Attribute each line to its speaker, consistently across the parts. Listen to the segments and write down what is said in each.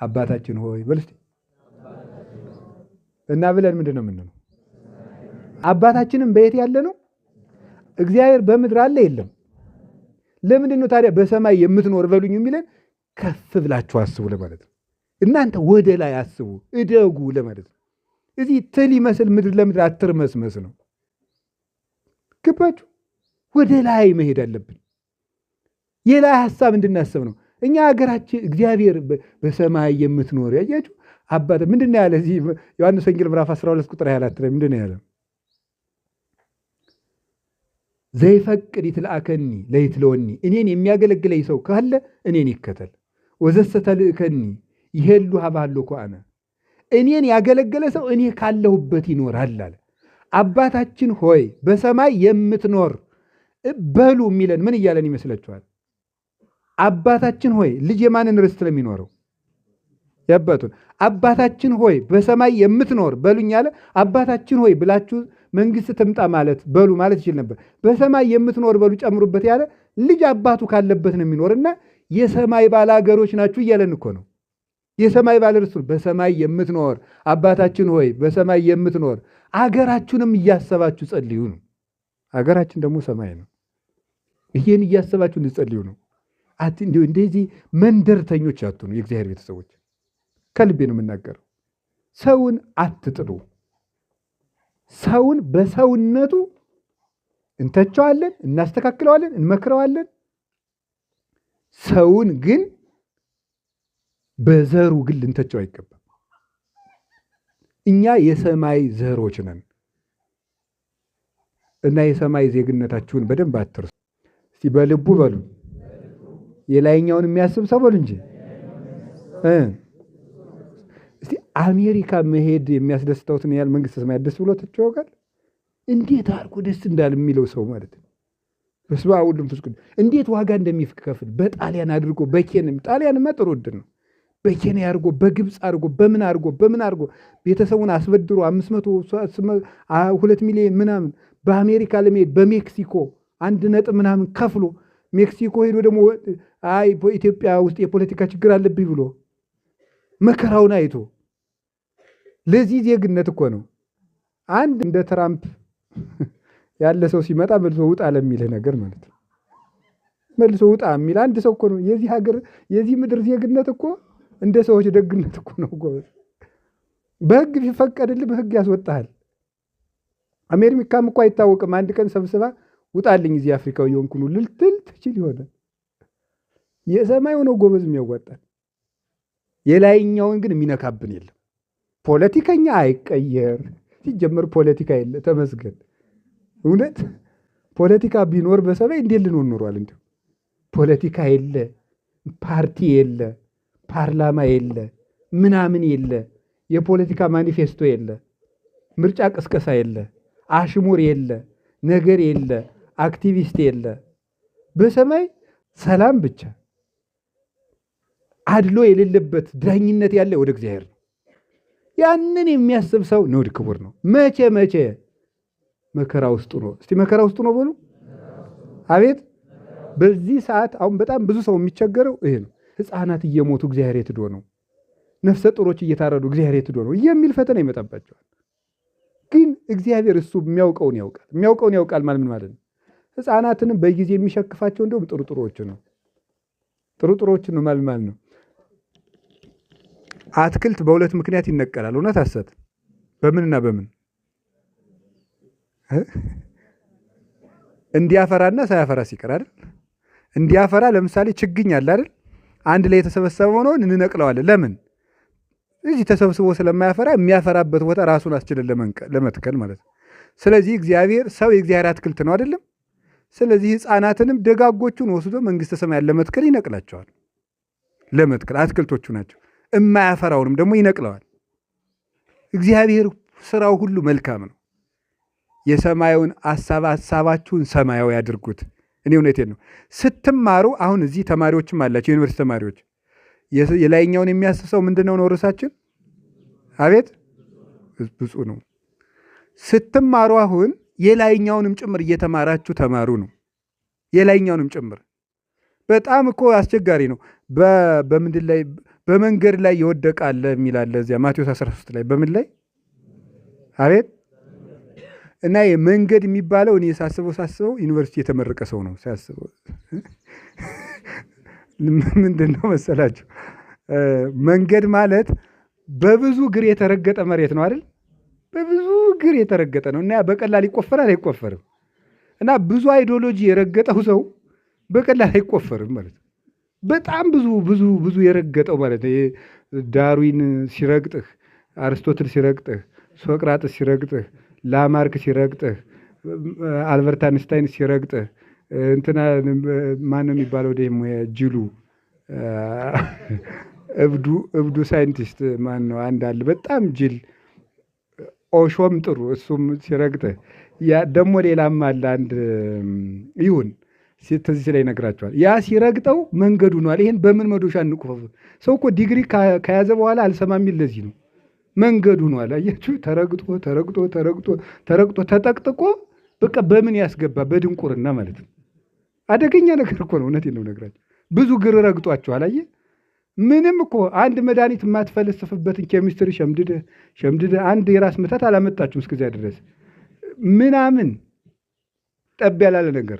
Speaker 1: አባታችን ሆይ በል እስቲ እና ብለን ምንድን ነው የምንለው? አባታችንም በየት ያለ ነው? እግዚአብሔር በምድር አለ የለም? ለምንድን ነው ታዲያ በሰማይ የምትኖር በሉኝ የሚለን? ከፍ ብላችሁ አስቡ ለማለት ነው። እናንተ ወደ ላይ አስቡ እደጉ ለማለት ነው። እዚህ ትል ይመስል ምድር ለምድር አትርመስመስ ነው። ገባችሁ? ወደ ላይ መሄድ አለብን። የላይ ሐሳብ እንድናስብ ነው። እኛ ሀገራችን እግዚአብሔር በሰማይ የምትኖር ያያችሁ አባት ምንድን ነው ያለ? እዚህ ዮሐንስ ወንጌል ምዕራፍ 12 ቁጥር 24 ላይ ምንድን ነው ያለ? ዘይፈቅድ ይትልአከኒ ለይትለወኒ፣ እኔን የሚያገለግለኝ ሰው ካለ እኔን ይከተል። ወዘሰ ተልእከኒ ይሄሉ ሀባሎ ኮአነ፣ እኔን ያገለገለ ሰው እኔ ካለሁበት ይኖራል አለ። አባታችን ሆይ በሰማይ የምትኖር በሉ የሚለን ምን እያለን ይመስላችኋል? አባታችን ሆይ ልጅ የማንን ርስት ነው የሚኖረው? ያባቱን። አባታችን ሆይ በሰማይ የምትኖር በሉኝ አለ። አባታችን ሆይ ብላችሁ መንግስት ትምጣ ማለት በሉ ማለት ይችል ነበር። በሰማይ የምትኖር በሉ ጨምሩበት ያለ ልጅ አባቱ ካለበት ነው የሚኖርና የሰማይ ባላገሮች ናችሁ እያለን እኮ ነው። የሰማይ ባለርስቱ በሰማይ የምትኖር አባታችን ሆይ በሰማይ የምትኖር አገራችሁንም እያሰባችሁ ጸልዩ ነው። አገራችን ደግሞ ሰማይ ነው። ይሄን እያሰባችሁ እንጸልዩ ነው። እንደዚህ መንደርተኞች አትሁኑ። የእግዚአብሔር ቤተሰቦች ከልቤ ነው የምናገረው። ሰውን አትጥሉ። ሰውን በሰውነቱ እንተቸዋለን፣ እናስተካክለዋለን፣ እንመክረዋለን። ሰውን ግን በዘሩ ግን ልንተቸው አይገባም። እኛ የሰማይ ዘሮች ነን እና የሰማይ ዜግነታችሁን በደንብ አትርሱ። እስቲ በልቡ በሉ፣ የላይኛውን የሚያስብ ሰው በሉ እንጂ። እስቲ አሜሪካ መሄድ የሚያስደስተውትን ያህል መንግስተ ሰማያት ደስ ብሎ ተጨዋወቃል። እንዴት አድርጎ ደስ እንዳል የሚለው ሰው ማለት ነው። በስመ አብ ወወልድ ወመንፈስ ቅዱስ እንዴት ዋጋ እንደሚከፍል በጣሊያን አድርጎ በኬንያ፣ ጣሊያንማ ጥሩ ዕድል ነው። በኬንያ አድርጎ በግብፅ አድርጎ በምን አድርጎ ቤተሰቡን አስበድሮ 2 ሚሊዮን ምናምን በአሜሪካ ለመሄድ በሜክሲኮ 1 ምናምን ከፍሎ ሜክሲኮ ሄዶ ደግሞ አይ ኢትዮጵያ ውስጥ የፖለቲካ ችግር አለብኝ ብሎ መከራውን አይቶ ለዚህ ዜግነት እኮ ነው። አንድ እንደ ትራምፕ ያለ ሰው ሲመጣ መልሶ ውጣ ለሚልህ ነገር ማለት ነው። መልሶ ውጣ የሚል አንድ ሰው እኮ ነው። የዚህ ሀገር የዚህ ምድር ዜግነት እኮ እንደ ሰዎች ደግነት እኮ ነው ጎበዝ። በህግ ቢፈቀድልህ በህግ ያስወጣሃል። አሜሪካም እኮ አይታወቅም። አንድ ቀን ሰብስባ ውጣልኝ እዚህ አፍሪካዊ የሆንኩ ነው ልትል ትችል ይሆናል። የሰማይ ሆኖ ጎበዝ የሚያዋጣል። የላይኛውን ግን የሚነካብን የለም። ፖለቲከኛ አይቀየር። ሲጀመር ፖለቲካ የለ፣ ተመስገን። እውነት ፖለቲካ ቢኖር በሰማይ እንዴት ልንሆን ኖሯል? እንዲሁ ፖለቲካ የለ፣ ፓርቲ የለ፣ ፓርላማ የለ፣ ምናምን የለ፣ የፖለቲካ ማኒፌስቶ የለ፣ ምርጫ ቅስቀሳ የለ፣ አሽሙር የለ፣ ነገር የለ፣ አክቲቪስት የለ። በሰማይ ሰላም ብቻ፣ አድሎ የሌለበት ዳኝነት ያለ ወደ እግዚአብሔር ነው። ያንን የሚያስብ ሰው ንዑድ ክቡር ነው። መቼ መከራ ውስጡ ነው። እስቲ መከራ ውስጡ ነው በሉ። አቤት በዚህ ሰዓት አሁን በጣም ብዙ ሰው የሚቸገረው ይሄ ነው። ሕፃናት እየሞቱ እግዚአብሔር የት ሄዶ ነው? ነፍሰ ጡሮች እየታረዱ እግዚአብሔር የት ሄዶ ነው የሚል ፈተና ይመጣባቸዋል። ግን እግዚአብሔር እሱ የሚያውቀውን ያውቃል ማለት ምን ማለት ነው? ሕፃናትንም በጊዜ የሚሸክፋቸው እንደውም ጥሩጥሮችን ነው ማለት ነው። አትክልት በሁለት ምክንያት ይነቀላል። እውነት ሐሰት? በምንና በምን? እንዲያፈራና ሳያፈራ ሲቀር አይደል? እንዲያፈራ ለምሳሌ ችግኝ አለ አይደል? አንድ ላይ የተሰበሰበው ነው እንነቅለዋለን። ለምን? እዚህ ተሰብስቦ ስለማያፈራ የሚያፈራበት ቦታ ራሱን አስችለን ለመትከል ማለት ነው። ስለዚህ እግዚአብሔር ሰው የእግዚአብሔር አትክልት ነው አይደለም? ስለዚህ ሕፃናትንም ደጋጎቹን ወስዶ መንግስተ ሰማያት ለመትከል ይነቅላቸዋል። ለመትከል አትክልቶቹ ናቸው። የማያፈራውንም ደግሞ ይነቅለዋል። እግዚአብሔር ስራው ሁሉ መልካም ነው። የሰማዩን ሐሳባችሁን ሰማያዊ ያድርጉት። እኔ እውነቴን ነው። ስትማሩ አሁን እዚህ ተማሪዎችም አላቸው፣ ዩኒቨርሲቲ ተማሪዎች። የላይኛውን የሚያስብ ሰው ምንድን ነው ርዕሳችን? አቤት ብፁዕ ነው። ስትማሩ አሁን የላይኛውንም ጭምር እየተማራችሁ ተማሩ ነው። የላይኛውንም ጭምር በጣም እኮ አስቸጋሪ ነው። በምንድን ላይ በመንገድ ላይ የወደቀ አለ የሚል አለ እዚያ ማቴዎስ 13 ላይ በምን ላይ አቤት። እና መንገድ የሚባለው እኔ ሳስበው ዩኒቨርሲቲ የተመረቀ ሰው ነው ሳስበው። ምንድን ነው መሰላችሁ? መንገድ ማለት በብዙ እግር የተረገጠ መሬት ነው አይደል? በብዙ እግር የተረገጠ ነው እና በቀላል ይቆፈራል አይቆፈርም። እና ብዙ አይዲዮሎጂ የረገጠው ሰው በቀላል አይቆፈርም ማለት ነው። በጣም ብዙ የረገጠው ማለት ነው። ዳርዊን ሲረግጥህ፣ አርስቶትል ሲረግጥህ፣ ሶቅራጥስ ሲረግጥህ፣ ላማርክ ሲረግጥህ፣ አልበርት አንስታይን ሲረግጥህ፣ እንትና ማን ነው የሚባለው ደግሞ ጅሉ እብዱ ሳይንቲስት ማን ነው? አንድ አለ በጣም ጅል ኦሾም ጥሩ እሱም ሲረግጥህ፣ ደግሞ ሌላም አለ አንድ ይሁን ትዝ ላይ ይነግራቸዋል። ያ ሲረግጠው መንገዱ ነዋል። ይህን በምን መዶሻ እንቁፈፍ? ሰው እኮ ዲግሪ ከያዘ በኋላ አልሰማም የሚል ለዚህ ነው። መንገዱ ነዋል። አያችሁ፣ ተረግጦ ተጠቅጥቆ በቃ በምን ያስገባ? በድንቁርና ማለት ነው። አደገኛ ነገር እኮ ነው። እውነቴን ነው ነግራቸው። ብዙ ግር ረግጧቸዋል። አየህ፣ ምንም እኮ አንድ መድኃኒት የማትፈለስፍበትን ኬሚስትሪ ሸምድደህ አንድ የራስ ምታት አላመጣችሁም እስከዚያ ድረስ ምናምን ጠብ ያላለ ነገር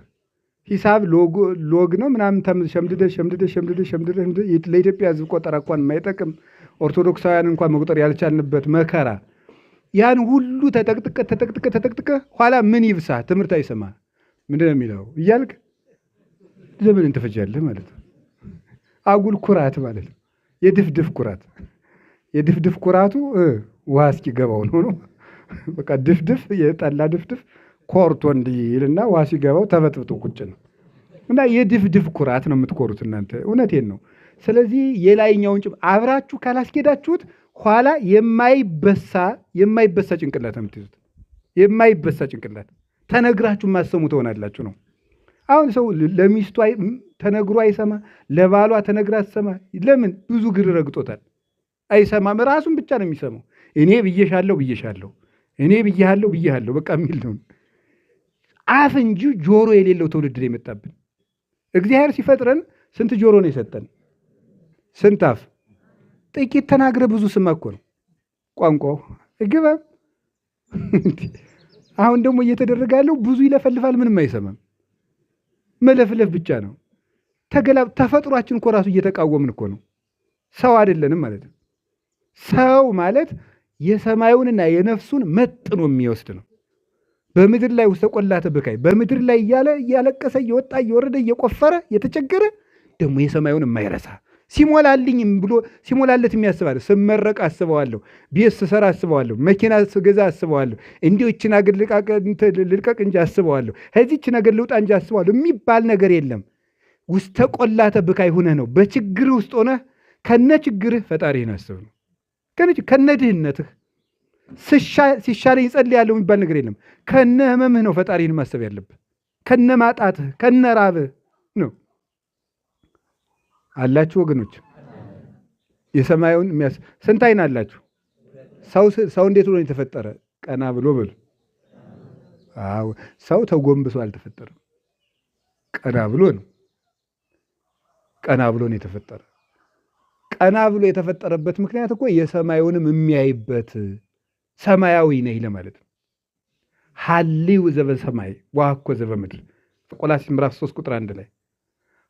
Speaker 1: ሂሳብ ሎግ ነው ምናምን ሸምድደ ለኢትዮጵያ ሕዝብ ቆጠራ እንኳን የማይጠቅም ኦርቶዶክሳውያን እንኳን መቁጠር ያልቻልንበት መከራ ያን ሁሉ ተጠቅጥቀ ኋላ ምን ይብሳ? ትምህርት አይሰማ ምንድን ነው የሚለው እያልክ ዘመንን ትፈጃለህ ማለት ነው። አጉል ኩራት ማለት ነው። የድፍድፍ ኩራቱ ውሃ እስኪገባው ነው። በቃ ድፍድፍ የጠላ ድፍድፍ ኮርቶ እንዲልና ውሃ ሲገባው ተበጥብጦ ቁጭ ነው። እና የድፍድፍ ኩራት ነው የምትኮሩት እናንተ። እውነቴን ነው። ስለዚህ የላይኛውን አብራችሁ ካላስኬዳችሁት ኋላ የማይበሳ ጭንቅላት ነው የምትይዙት። የማይበሳ ጭንቅላት ተነግራችሁ ማሰሙ ትሆናላችሁ ነው። አሁን ሰው ለሚስቱ ተነግሮ አይሰማ፣ ለባሏ ተነግራ አትሰማ። ለምን? ብዙ ግር ረግጦታል። አይሰማም። ራሱን ብቻ ነው የሚሰማው። እኔ ብዬሻለሁ፣ እኔ ብዬሃለሁ በቃ የሚል ነው። አፍ እንጂ ጆሮ የሌለው ትውልድ ነው የመጣብን። እግዚአብሔር ሲፈጥረን ስንት ጆሮ ነው የሰጠን? ስንት አፍ? ጥቂት ተናግረ ብዙ ስማ እኮ ነው ቋንቋው እግባብ። አሁን ደግሞ እየተደረገ ያለው ብዙ ይለፈልፋል፣ ምንም አይሰማም። መለፍለፍ ብቻ ነው። ተፈጥሯችን እኮ ራሱ እየተቃወምን እኮ ነው። ሰው አይደለንም ማለት ነው። ሰው ማለት የሰማዩንና የነፍሱን መጥኖ የሚወስድ ነው። በምድር ላይ ውስጥ ተቆላተ በካይ በምድር ላይ እያለቀሰ እየወጣ እየወረደ እየቆፈረ የተቸገረ ደግሞ የሰማዩን የማይረሳ ሲሞላልኝም ብሎ ሲሞላለት የሚያስባል። ስመረቅ አስበዋለሁ፣ ቤት ስሰራ አስበዋለሁ፣ መኪና ስገዛ አስበዋለሁ፣ እንዲሁ ይህችን አገር ልልቀቅ እንጂ አስበዋለሁ፣ ከዚህች ነገር ልውጣ እንጂ አስበዋለሁ የሚባል ነገር የለም። ውስጥ ተቆላተ በካይ ሁነህ ነው። በችግር ውስጥ ሆነህ ከነ ችግርህ ፈጣሪህን አስብ ነው። ከነ ድህነትህ ሲሻለኝ ጸልያለሁ የሚባል ነገር የለም። ከነ ህመምህ ነው ፈጣሪህን ማሰብ ያለብህ። ከነ ማጣትህ ከነ ራብህ ነው። አላችሁ ወገኖች? የሰማዩን ስንት አይን አላችሁ? ሰው እንዴት ብሎ የተፈጠረ? ቀና ብሎ በሉ። አዎ፣ ሰው ተጎንብሶ አልተፈጠረም። ቀና ብሎ ነው። ቀና ብሎ ነው የተፈጠረ። ቀና ብሎ የተፈጠረበት ምክንያት እኮ የሰማዩንም የሚያይበት ሰማያዊ ነኝ ለማለት ነው። ሀሊው ዘበሰማይ ዋኮ ዘበምድር ቆላስይስ ምዕራፍ 3 ቁጥር 1 ላይ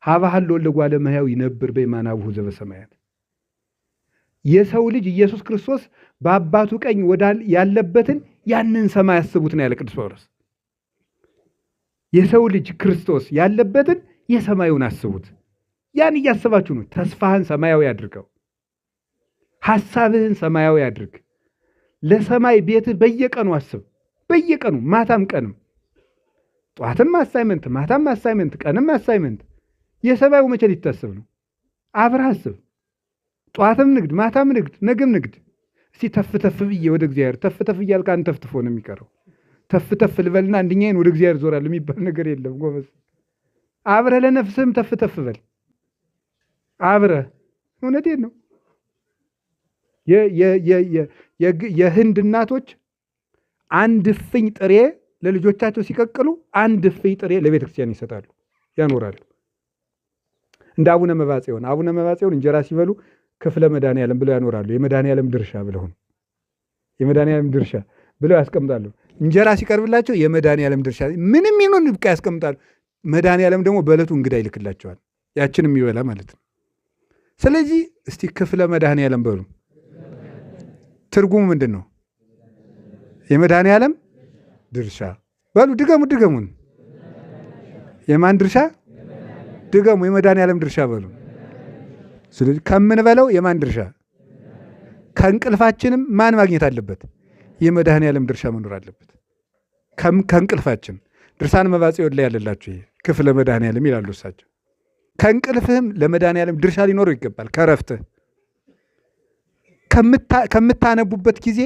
Speaker 1: ሀባህል ወልደጓለ መሕያው ይነብር በየማናብሁ ዘበሰማያት። የሰው ልጅ ኢየሱስ ክርስቶስ በአባቱ ቀኝ ያለበትን ያንን ሰማይ አስቡት ነው ያለ ቅዱስ ጳውሎስ። የሰው ልጅ ክርስቶስ ያለበትን የሰማዩን አስቡት። ያን እያሰባችሁ ነው። ተስፋህን ሰማያዊ አድርገው፣ ሐሳብህን ሰማያዊ አድርግ። ለሰማይ ቤትህ በየቀኑ አስብ። በየቀኑ ማታም ቀንም፣ ጠዋትም አሳይመንት፣ ማታም አሳይመንት፣ ቀንም አሳይመንት። የሰማዩ መቼ ሊታሰብ ነው? አብረህ አስብ። ጠዋትም ንግድ፣ ማታም ንግድ፣ ነገም ንግድ። እስቲ ተፍ ብዬ ወደ እግዚአብሔር ተፍ እያልክ አንተፍትፎ ነው የሚቀረው። ተፍ ልበልና አንድኛዬን ወደ እግዚአብሔር ዞራለሁ የሚባል ነገር የለም ጎበዝ። አብረህ ለነፍስህም ተፍ በል አብረህ። እውነቴን ነው። የህንድ እናቶች አንድ እፍኝ ጥሬ ለልጆቻቸው ሲቀቅሉ አንድ እፍኝ ጥሬ ለቤተ ክርስቲያን ይሰጣሉ፣ ያኖራሉ። እንደ አቡነ መባጽዮን እንጀራ ሲበሉ ክፍለ መድኃኔዓለም ብለው ያኖራሉ። የመድኃኔዓለም ድርሻ ብለው ነው የመድኃኔዓለም ድርሻ ብለው ያስቀምጣሉ። እንጀራ ሲቀርብላቸው የመድኃኔዓለም ድርሻ ምንም ይሁን ብቃ ያስቀምጣሉ። መድኃኔዓለም ደግሞ በዕለቱ እንግዳ ይልክላቸዋል፣ ያችንም የሚበላ ማለት ነው። ስለዚህ እስቲ ክፍለ መድኃኔዓለም በሉ። ትርጉሙ ምንድን ነው? የመድኃኔዓለም ድርሻ በሉ። ድገሙን። የማን ድርሻ? ድገሙ። የመድኃኔዓለም ድርሻ በሉ። ስለዚህ ከምንበለው የማን ድርሻ? ከእንቅልፋችንም ማን ማግኘት አለበት? የመድኃኔዓለም ድርሻ መኖር አለበት። ከእንቅልፋችን ድርሳን መባጽዮን ላይ ያለላችሁ ይሄ ክፍለ መድኃኔዓለም ይላሉ እሳቸው። ከእንቅልፍህም ለመድኃኔዓለም ድርሻ ሊኖረው ይገባል። ከረፍትህ ከምታነቡበት ጊዜ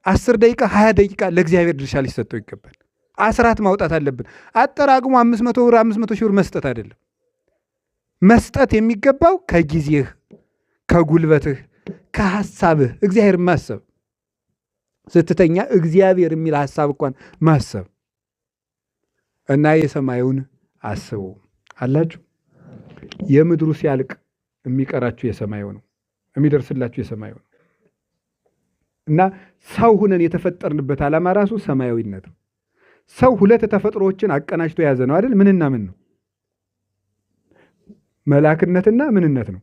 Speaker 1: 10 ደቂቃ 20 ደቂቃ ለእግዚአብሔር ድርሻ ሊሰጠው ይገባል። አስራት ማውጣት አለብን። አጠራቅሞ 500 ብር 500 ሺህ ብር መስጠት አይደለም። መስጠት የሚገባው ከጊዜህ፣ ከጉልበትህ፣ ከሐሳብህ እግዚአብሔር ማሰብ። ስትተኛ እግዚአብሔር የሚል ሐሳብ እንኳን ማሰብ እና የሰማዩን አስቡ አላችሁ። የምድሩ ሲያልቅ የሚቀራችሁ የሰማዩ ነው፣ የሚደርስላችሁ የሰማዩ ነው። እና ሰው ሁነን የተፈጠርንበት ዓላማ ራሱ ሰማያዊነት ነው። ሰው ሁለት ተፈጥሮዎችን አቀናጅቶ የያዘ ነው አይደል? ምንና ምን ነው? መላክነትና ምንነት ነው?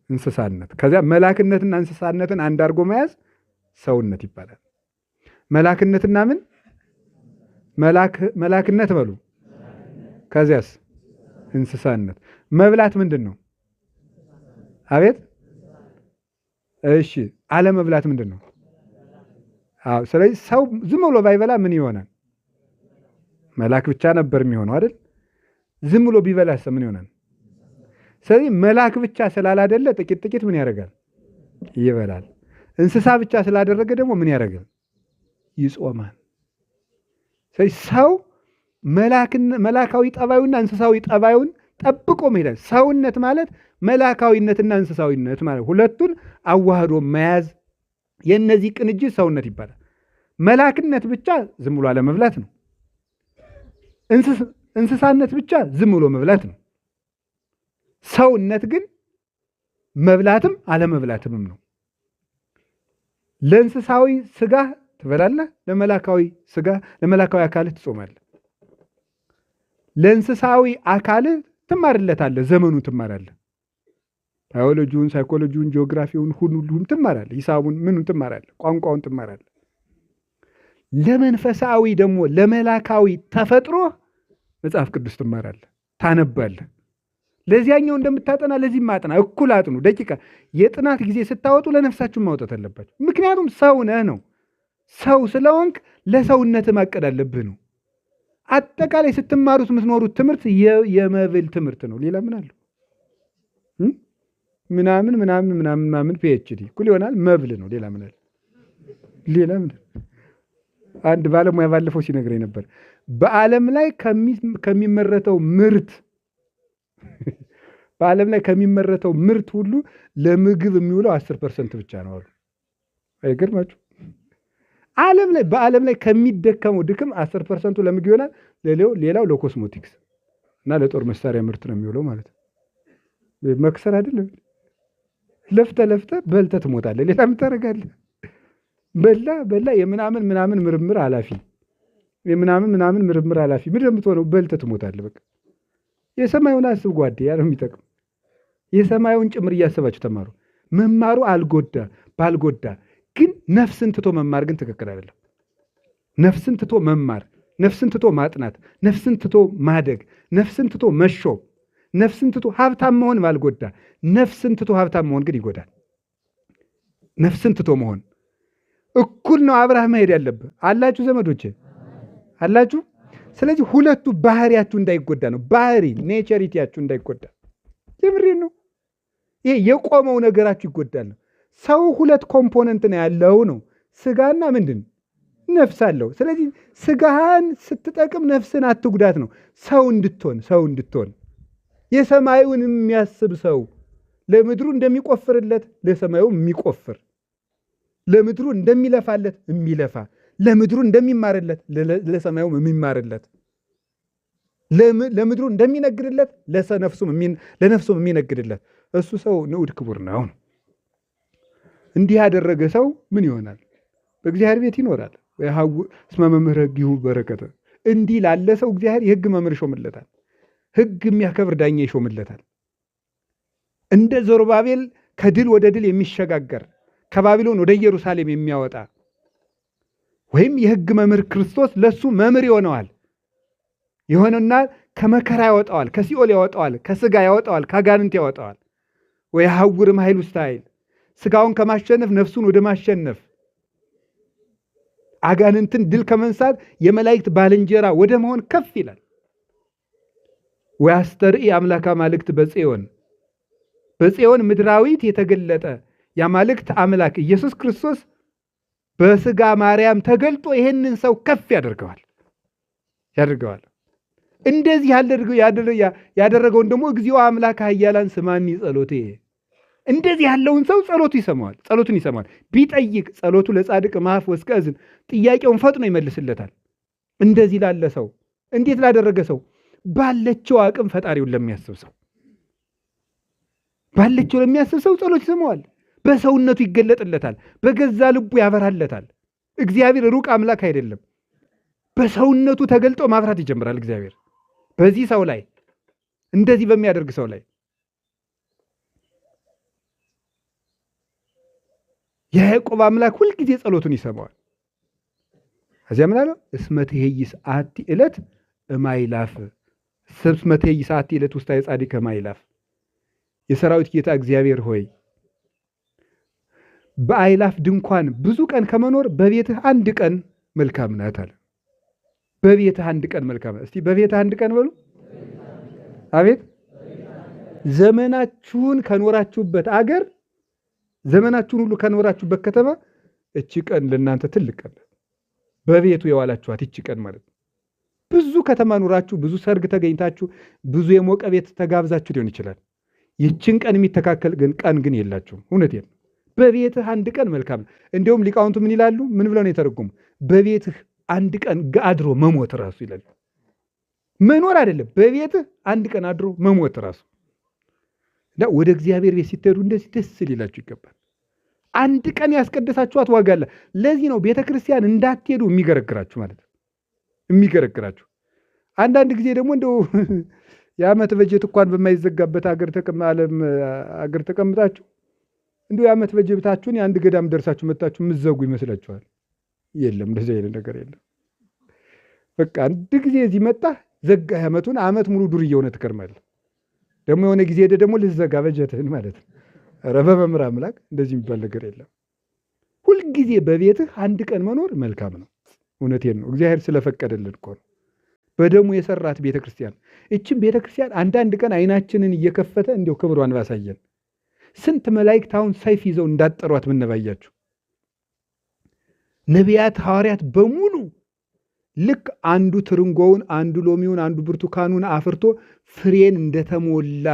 Speaker 1: እንስሳነት። ከዚያ መላክነትና እንስሳነትን አንድ አድርጎ መያዝ ሰውነት ይባላል። መላክነትና ምን? መላክነት በሉ። ከዚያስ እንስሳነት። መብላት ምንድን ነው? አቤት። እሺ፣ አለመብላት ምንድን ነው? አዎ። ስለዚህ ሰው ዝም ብሎ ባይበላ ምን ይሆናል? መላክ ብቻ ነበር የሚሆነው አይደል? ዝም ብሎ ቢበላስ ምን ይሆናል? ስለዚህ መላክ ብቻ ስላላደለ ጥቂት ጥቂት ምን ያደርጋል? ይበላል። እንስሳ ብቻ ስላደረገ ደግሞ ምን ያደርጋል? ይጾማል። ስለዚህ ሰው መላካዊ ጠባዩና እንስሳዊ ጠባዩን ጠብቆ መሄዳል። ሰውነት ማለት መላካዊነትና እንስሳዊነት ማለት ሁለቱን አዋህዶ መያዝ፣ የእነዚህ ቅንጅት ሰውነት ይባላል። መላክነት ብቻ ዝም ብሎ አለመብላት ነው። እንስሳነት ብቻ ዝም ብሎ መብላት ነው። ሰውነት ግን መብላትም አለመብላትምም ነው። ለእንስሳዊ ስጋ ትበላለህ፣ ለመላካዊ ስጋ ለመላካዊ አካልህ ትጾማለህ። ለእንስሳዊ አካልህ ትማርለታለህ፣ ዘመኑን ትማራለህ። ባዮሎጂውን፣ ሳይኮሎጂውን፣ ጂኦግራፊውን ሁሉም ትማራለህ። ሂሳቡን ምኑን ትማራለህ፣ ቋንቋውን ትማራለህ። ለመንፈሳዊ ደግሞ ለመላካዊ ተፈጥሮ መጽሐፍ ቅዱስ ትማራለህ፣ ታነባለህ። ለዚያኛው እንደምታጠና ለዚህ ማጥና፣ እኩል አጥኑ። ደቂቃ የጥናት ጊዜ ስታወጡ ለነፍሳችሁ ማውጣት አለባችሁ። ምክንያቱም ሰው ነህ ነው። ሰው ስለሆንክ ለሰውነት ማቀድ አለብህ ነው። አጠቃላይ ስትማሩት የምትኖሩት ትምህርት የመብል ትምህርት ነው። ሌላ ምን አለው? ምናምን ፒኤችዲ እኩል ይሆናል መብል ነው። ሌላ ምን አለ? ሌላ ምን? አንድ ባለሙያ ባለፈው ሲነግረኝ ነበር። በዓለም ላይ ከሚመረተው ምርት ሁሉ ለምግብ የሚውለው 10% ብቻ ነው አሉ። አይገርማችሁ? በዓለም ላይ ከሚደከመው ድክም 10%ቱ ለምግብ ይሆናል። ሌላው ለኮስሞቲክስ እና ለጦር መሳሪያ ምርት ነው የሚውለው ማለት ነው። መክሰር አይደለም። ለፍተ በልተ ትሞታለህ። ሌላ ምን ታደርጋለህ? በላ የምናምን ምርምር ኃላፊ የምናምን ምርምር ኃላፊ ምንድን ነው የምትሆነው? በልተ ትሞታለህ። በቃ የሰማዩን አስብ ጓዴ፣ ያ ነው የሚጠቅም። የሰማዩን ጭምር እያሰባችሁ ተማሩ። መማሩ ባልጎዳ ግን ነፍስን ትቶ መማር ግን ትክክል አይደለም። ነፍስን ትቶ መማር፣ ነፍስን ትቶ ማጥናት፣ ነፍስን ትቶ ማደግ፣ ነፍስን ትቶ መሾም፣ ነፍስን ትቶ ሀብታም መሆን ባልጎዳ፣ ነፍስን ትቶ ሀብታም መሆን ግን ይጎዳል። ነፍስን ትቶ መሆን እኩል ነው። አብረህ መሄድ ያለብህ አላችሁ፣ ዘመዶቼ አላችሁ። ስለዚህ ሁለቱ ባህሪያችሁ እንዳይጎዳ ነው። ኔቸሪቲያችሁ እንዳይጎዳ። የምሬን ነው። ይሄ የቆመው ነገራችሁ ይጎዳል። ሰው ሁለት ኮምፖነንት ነው ያለው ነው። ስጋና ምንድን ነፍስ አለው። ስለዚህ ስጋህን ስትጠቅም ነፍስን አትጉዳት ነው። ሰው እንድትሆን የሰማዩን የሚያስብ ሰው ለምድሩ እንደሚቆፍርለት ለሰማዩ የሚቆፍር፣ ለምድሩ እንደሚለፋለት የሚለፋ፣ ለምድሩ እንደሚማርለት ለሰማዩም የሚማርለት፣ ለምድሩ እንደሚነግድለት ለነፍሱም የሚነግድለት እሱ ሰው ንዑድ ክቡር ነው። እንዲህ ያደረገ ሰው ምን ይሆናል? በእግዚአብሔር ቤት ይኖራል። እስመ መምህረ ሕጊሁ በረከተ። እንዲህ ላለ ሰው እግዚአብሔር የሕግ መምህር ይሾምለታል። ሕግ የሚያከብር ዳኛ ይሾምለታል። እንደ ዘሩባቤል ከድል ወደ ድል የሚሸጋገር ከባቢሎን ወደ ኢየሩሳሌም የሚያወጣ ወይም የሕግ መምህር ክርስቶስ ለሱ መምህር ይሆነዋል። የሆነና ከመከራ ያወጣዋል፣ ከሲኦል ያወጣዋል፣ ከስጋ ያወጣዋል፣ ከአጋንንት ያወጣዋል። ወየሐውርም ኃይል ውስተ ኃይል፣ ስጋውን ከማሸነፍ ነፍሱን ወደ ማሸነፍ፣ አጋንንትን ድል ከመንሳት የመላእክት ባልንጀራ ወደ መሆን ከፍ ይላል። ወያስተርኢ አምላከ አማልክት በጽዮን፣ በጽዮን ምድራዊት የተገለጠ የአማልክት አምላክ ኢየሱስ ክርስቶስ በስጋ ማርያም ተገልጦ ይህንን ሰው ከፍ ያደርገዋል። እንደዚህ ያደረገውን ደግሞ እግዚኦ አምላከ ኃያላን ስማኒ ጸሎቴ፣ እንደዚህ ያለውን ሰው ጸሎቱን ይሰማዋል። ቢጠይቅ ጸሎቱ ለጻድቅ ማፍ ወስከ እዝን፣ ጥያቄውን ፈጥኖ ይመልስለታል። እንደዚህ ላለ ሰው፣ እንዴት ላደረገ ሰው? ባለችው አቅም ፈጣሪውን ለሚያስብ ሰው፣ ባለችው ለሚያስብ ሰው ጸሎት ይሰማዋል። በሰውነቱ ይገለጥለታል። በገዛ ልቡ ያበራለታል። እግዚአብሔር ሩቅ አምላክ አይደለም። በሰውነቱ ተገልጦ ማብራት ይጀምራል እግዚአብሔር በዚህ ሰው ላይ፣ እንደዚህ በሚያደርግ ሰው ላይ። የያዕቆብ አምላክ ሁልጊዜ ጸሎቱን ይሰማዋል። እዚያ ምን አለው? እስመ ትሄይስ አሐቲ ዕለት እማይላፍ፣ እስመ ትሄይስ አሐቲ ዕለት ውስተ ጻድቅ እማይላፍ። የሰራዊት ጌታ እግዚአብሔር ሆይ በአይላፍ ድንኳን ብዙ ቀን ከመኖር በቤትህ አንድ ቀን መልካም ናት አለ። በቤትህ አንድ ቀን መልካም ናት። እስቲ በቤትህ አንድ ቀን በሉ። አቤት! ዘመናችሁን ከኖራችሁበት አገር፣ ዘመናችሁን ሁሉ ከኖራችሁበት ከተማ እቺ ቀን ለእናንተ ትልቅ ቀን፣ በቤቱ የዋላችኋት እቺ ቀን ማለት ነው። ብዙ ከተማ ኖራችሁ፣ ብዙ ሰርግ ተገኝታችሁ፣ ብዙ የሞቀ ቤት ተጋብዛችሁ ሊሆን ይችላል። ይችን ቀን የሚተካከል ግን ቀን ግን የላችሁም። እውነቴን ነው። በቤትህ አንድ ቀን መልካም ነው። እንዲሁም ሊቃውንቱ ምን ይላሉ? ምን ብለው ነው የተረጎሙ? በቤትህ አንድ ቀን አድሮ መሞት ራሱ ይላሉ። መኖር አይደለም፣ በቤትህ አንድ ቀን አድሮ መሞት ራሱ። ወደ እግዚአብሔር ቤት ሲትሄዱ እንደዚህ ደስ ሊላችሁ ይገባል። አንድ ቀን ያስቀደሳችኋት ዋጋ አለ። ለዚህ ነው ቤተ ክርስቲያን እንዳትሄዱ የሚገረግራችሁ ማለት ነው። የሚገረግራችሁ አንዳንድ ጊዜ ደግሞ እንደው የዓመት በጀት እንኳን በማይዘጋበት አገር ተቀምጣችሁ እንዲሁ የዓመት በጀታችሁን የአንድ ገዳም ደርሳችሁ መጣችሁ የምትዘጉ ይመስላችኋል። የለም፣ እንደዚህ አይነት ነገር የለም። በቃ አንድ ጊዜ እዚህ መጣ ዘጋ ዓመቱን፣ ዓመት ሙሉ ዱርዬ ሆነ ትከርማለህ። ደግሞ የሆነ ጊዜ ሄደ ደግሞ ልዘጋ በጀትህን ማለት ነው። ኧረ በመምህር አምላክ እንደዚህ የሚባል ነገር የለም። ሁልጊዜ በቤትህ አንድ ቀን መኖር መልካም ነው። እውነቴን ነው። እግዚአብሔር ስለፈቀደልን እኮ ነው። በደሙ የሰራት ቤተክርስቲያን። እችም ቤተክርስቲያን አንዳንድ ቀን አይናችንን እየከፈተ እንዲው ክብሯን ባሳየን። ስንት መላእክት አሁን ሰይፍ ይዘው እንዳጠሯት ምንባያችሁ። ነቢያት ሐዋርያት በሙሉ ልክ አንዱ ትርንጎውን፣ አንዱ ሎሚውን፣ አንዱ ብርቱካኑን አፍርቶ ፍሬን እንደተሞላ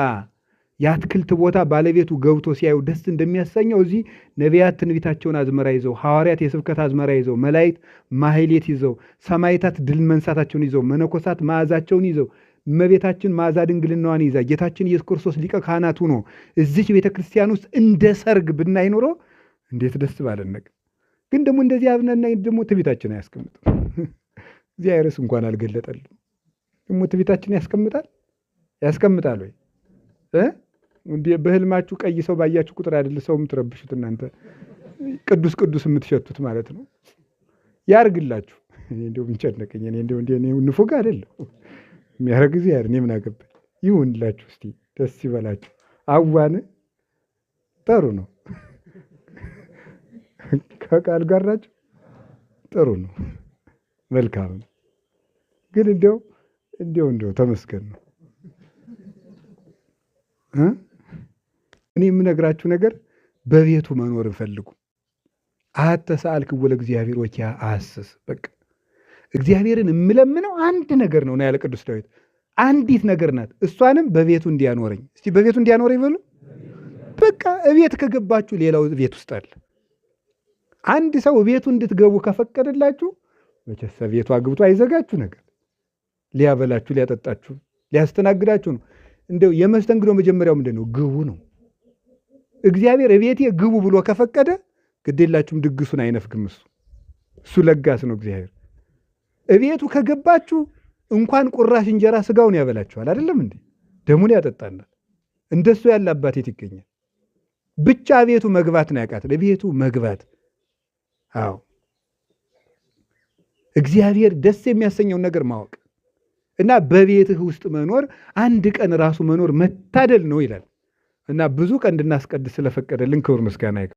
Speaker 1: የአትክልት ቦታ ባለቤቱ ገብቶ ሲያዩ ደስ እንደሚያሰኘው እዚህ ነቢያት ትንቢታቸውን አዝመራ ይዘው፣ ሐዋርያት የስብከት አዝመራ ይዘው፣ መላእክት ማህሌት ይዘው፣ ሰማዕታት ድል መንሳታቸውን ይዘው፣ መነኮሳት መዓዛቸውን ይዘው፣ እመቤታችን መዓዛ ድንግልናዋን ይዛ ጌታችን ኢየሱስ ክርስቶስ ሊቀ ካህናት ሆኖ እዚች ቤተ ክርስቲያን ውስጥ እንደ ሰርግ ብናይ ኖሮ እንዴት ደስ ባለነቅ። ግን ደግሞ እንደዚህ አብነና ደግሞ ትዕቢታችን አያስቀምጥም። እግዚአብሔርስ እንኳን አልገለጠልም። ደግሞ ትዕቢታችን ያስቀምጣል ወይ? በህልማችሁ ቀይ ሰው ባያችሁ ቁጥር አይደል ሰው የምትረብሹት እናንተ ቅዱስ ቅዱስ የምትሸቱት ማለት ነው። ያርግላችሁ። እኔ እንደው ብንጨነቀኝ እኔ እንደው ንፉግ አይደለም የሚያረግ ጊዜ ያር እኔ ምን አገባኝ። ይሁንላችሁ። እስቲ ደስ ይበላችሁ። አዋን ጥሩ ነው። ከቃል ጋር ናችሁ። ጥሩ ነው። መልካም ነው። ግን እንደው ተመስገን ነው። እኔ የምነግራችሁ ነገር በቤቱ መኖር ፈልጉ። አሐተ ሰአልክዎ ለእግዚአብሔር ወኪያ አሐስስ። በቃ እግዚአብሔርን የምለምነው አንድ ነገር ነው ያለ ቅዱስ ዳዊት። አንዲት ነገር ናት፣ እሷንም በቤቱ እንዲያኖረኝ። እስቲ በቤቱ እንዲያኖረኝ በሉ። በቃ እቤት ከገባችሁ ሌላው ቤት ውስጥ አለ። አንድ ሰው ቤቱ እንድትገቡ ከፈቀደላችሁ መቼስ ቤቱ አግብቶ አይዘጋችሁ ነገር። ሊያበላችሁ፣ ሊያጠጣችሁ፣ ሊያስተናግዳችሁ ነው። እንደው የመስተንግዶ መጀመሪያው ምንድን ነው? ግቡ ነው። እግዚአብሔር እቤቴ ግቡ ብሎ ከፈቀደ ግዴላችሁም ድግሱን አይነፍግም። እሱ ለጋስ ነው እግዚአብሔር። እቤቱ ከገባችሁ እንኳን ቁራሽ እንጀራ ስጋውን ያበላችኋል። አይደለም እንዴ? ደሙን ያጠጣናል። እንደሱ ያለ አባት የት ይገኛል? ብቻ ቤቱ መግባት ነው ያቃተን። ቤቱ መግባት። አዎ እግዚአብሔር ደስ የሚያሰኘውን ነገር ማወቅ እና በቤትህ ውስጥ መኖር፣ አንድ ቀን ራሱ መኖር መታደል ነው ይላል እና ብዙ ቀን እንድናስቀድስ ስለፈቀደልን ክብር ምስጋና